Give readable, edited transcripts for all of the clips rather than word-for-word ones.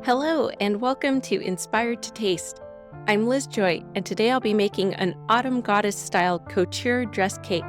Hello and welcome to Inspired to Taste. I'm Liz Joy, and today I'll be making an autumn goddess style couture dress cake.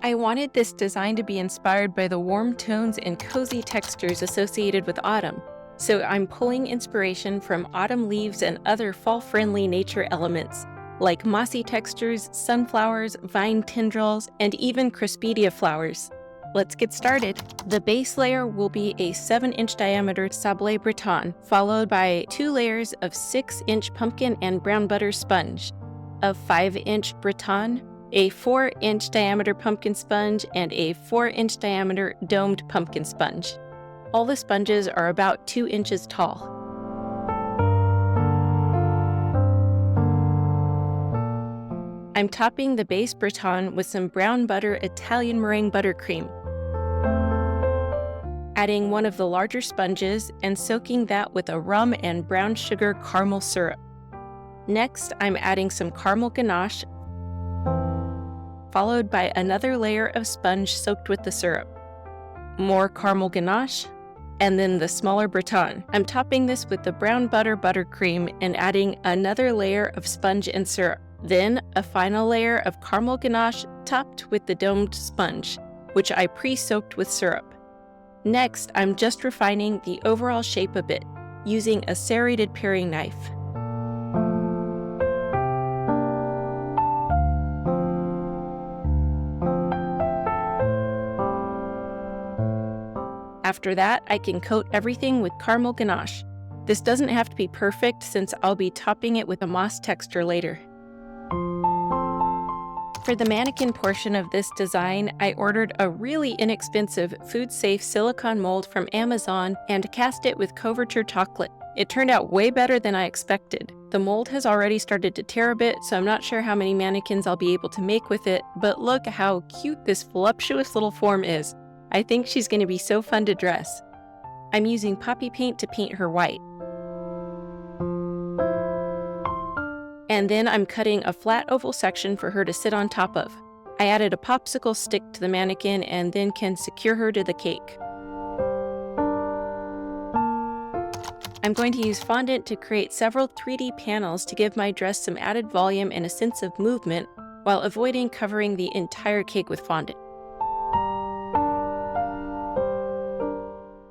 I wanted this design to be inspired by the warm tones and cozy textures associated with autumn, so I'm pulling inspiration from autumn leaves and other fall-friendly nature elements, like mossy textures, sunflowers, vine tendrils, and even crispidia flowers. Let's get started. The base layer will be a 7-inch diameter SABLÉ BRETON, followed by 2 layers of 6-inch pumpkin and brown butter sponge, a 5-inch BRETON, a 4-inch diameter pumpkin sponge, and a 4-inch diameter domed pumpkin sponge. All the sponges are about 2 inches tall. I'm topping the base BRETON with some brown butter Italian meringue buttercream, adding one of the larger sponges and soaking that with a rum and brown sugar caramel syrup. Next, I'm adding some caramel ganache, followed by another layer of sponge soaked with the syrup, more caramel ganache, and then the smaller BRETON. I'm topping this with the brown butter buttercream and adding another layer of sponge and syrup. Then a final layer of caramel ganache topped with the domed sponge, which I pre-soaked with syrup. Next, I'm just refining the overall shape a bit, using a serrated paring knife. After that, I can coat everything with caramel ganache. This doesn't have to be perfect since I'll be topping it with a moss texture later. For the mannequin portion of this design, I ordered a really inexpensive, food-safe silicone mold from Amazon and cast it with couverture chocolate. It turned out way better than I expected. The mold has already started to tear a bit, so I'm not sure how many mannequins I'll be able to make with it, but look how cute this voluptuous little form is. I think she's going to be so fun to dress. I'm using poppy paint to paint her white. And then I'm cutting a flat oval section for her to sit on top of. I added a popsicle stick to the mannequin and then can secure her to the cake. I'm going to use fondant to create several 3D panels to give my dress some added volume and a sense of movement while avoiding covering the entire cake with fondant.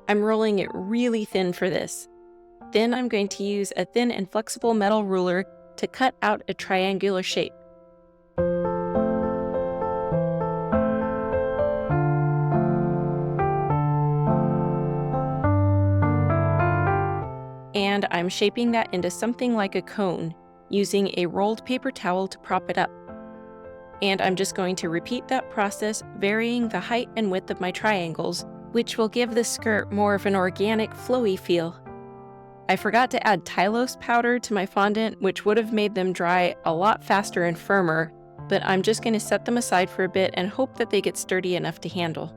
I'm rolling it really thin for this. Then I'm going to use a thin and flexible metal ruler to cut out a triangular shape. And I'm shaping that into something like a cone, using a rolled paper towel to prop it up. And I'm just going to repeat that process, varying the height and width of my triangles, which will give the skirt more of an organic, flowy feel. I forgot to add Tylose powder to my fondant, which would have made them dry a lot faster and firmer, but I'm just going to set them aside for a bit and hope that they get sturdy enough to handle.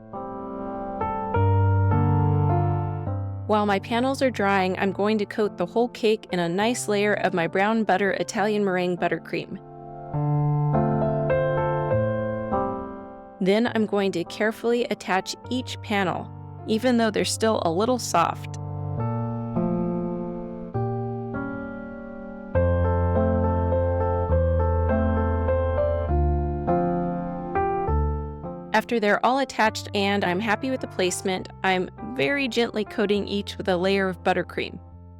While my panels are drying, I'm going to coat the whole cake in a nice layer of my brown butter Italian meringue buttercream. Then I'm going to carefully attach each panel, even though they're still a little soft. After they're all attached and I'm happy with the placement, I'm very gently coating each with a layer of buttercream.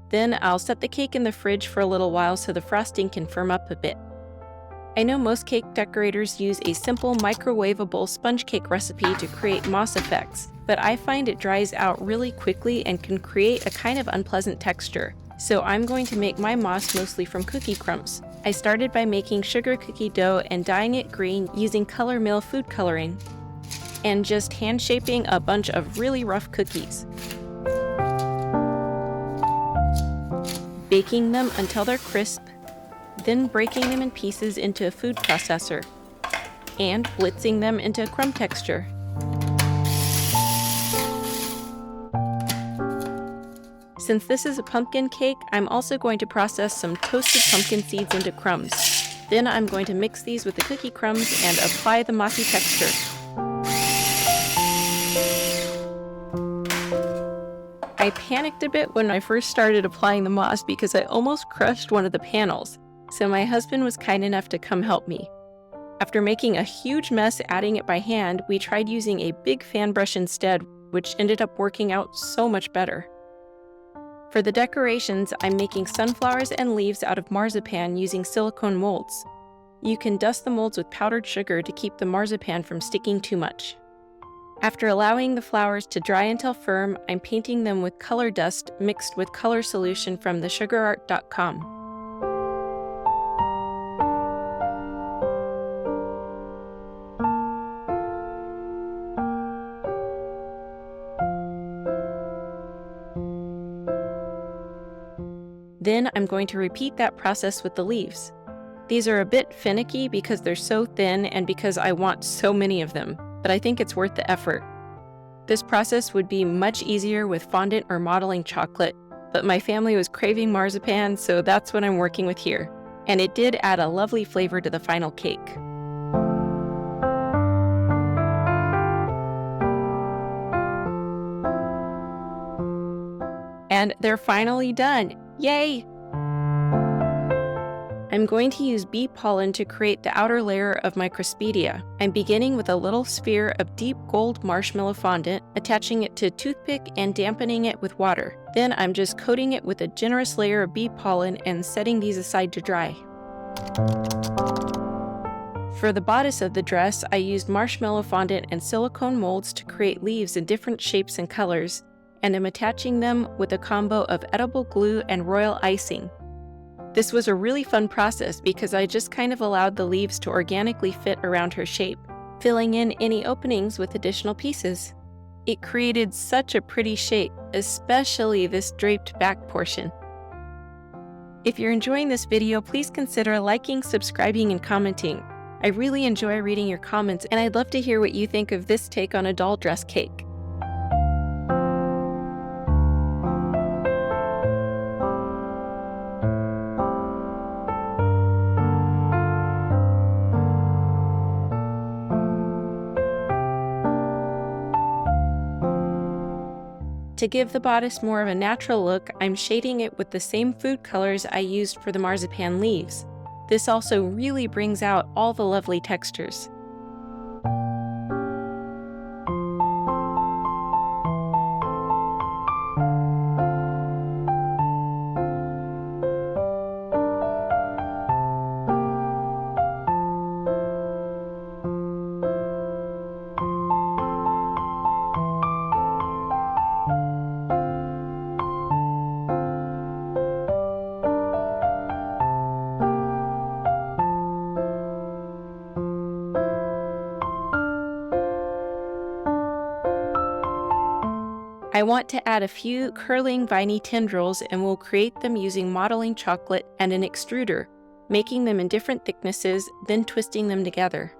Then I'll set the cake in the fridge for a little while so the frosting can firm up a bit. I know most cake decorators use a simple microwavable sponge cake recipe to create moss effects, but I find it dries out really quickly and can create a kind of unpleasant texture. So I'm going to make my moss mostly from cookie crumbs. I started by making sugar cookie dough and dyeing it green using Color Mill food coloring, and just hand shaping a bunch of really rough cookies. Baking them until they're crisp, then breaking them in pieces into a food processor, and blitzing them into a crumb texture. Since this is a pumpkin cake, I'm also going to process some toasted pumpkin seeds into crumbs. Then I'm going to mix these with the cookie crumbs and apply the mossy texture. I panicked a bit when I first started applying the moss because I almost crushed one of the panels, so my husband was kind enough to come help me. After making a huge mess adding it by hand, we tried using a big fan brush instead, which ended up working out so much better. For the decorations, I'm making sunflowers and leaves out of marzipan using silicone molds. You can dust the molds with powdered sugar to keep the marzipan from sticking too much. After allowing the flowers to dry until firm, I'm painting them with color dust mixed with color solution from thesugarart.com. Then I'm going to repeat that process with the leaves. These are a bit finicky because they're so thin and because I want so many of them, but I think it's worth the effort. This process would be much easier with fondant or modeling chocolate, but my family was craving marzipan, so that's what I'm working with here. And it did add a lovely flavor to the final cake. And they're finally done! Yay! I'm going to use bee pollen to create the outer layer of my Crospedia. I'm beginning with a little sphere of deep gold marshmallow fondant, attaching it to a toothpick and dampening it with water. Then I'm just coating it with a generous layer of bee pollen and setting these aside to dry. For the bodice of the dress, I used marshmallow fondant and silicone molds to create leaves in different shapes and colors, and I'm attaching them with a combo of edible glue and royal icing. This was a really fun process because I just kind of allowed the leaves to organically fit around her shape, filling in any openings with additional pieces. It created such a pretty shape, especially this draped back portion. If you're enjoying this video, please consider liking, subscribing, and commenting. I really enjoy reading your comments, and I'd love to hear what you think of this take on a doll dress cake. To give the bodice more of a natural look, I'm shading it with the same food colors I used for the marzipan leaves. This also really brings out all the lovely textures. I want to add a few curling viney tendrils and will create them using modeling chocolate and an extruder, making them in different thicknesses, then twisting them together.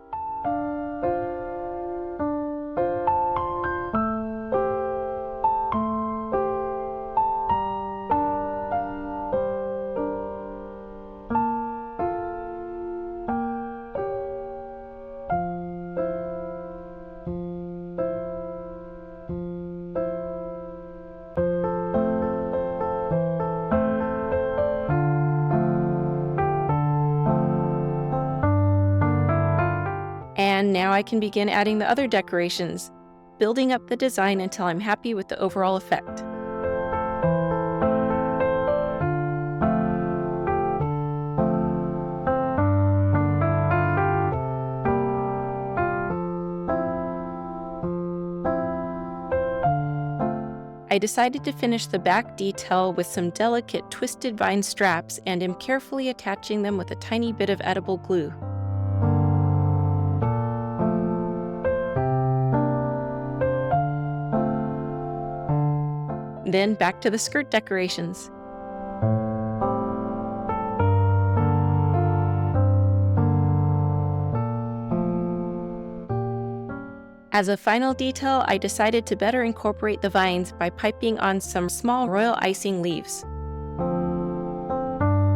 And now I can begin adding the other decorations, building up the design until I'm happy with the overall effect. I decided to finish the back detail with some delicate twisted vine straps and am carefully attaching them with a tiny bit of edible glue. Then back to the skirt decorations. As a final detail, I decided to better incorporate the vines by piping on some small royal icing leaves.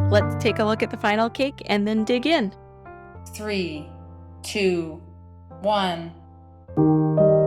Let's take a look at the final cake and then dig in. 3, 2, 1.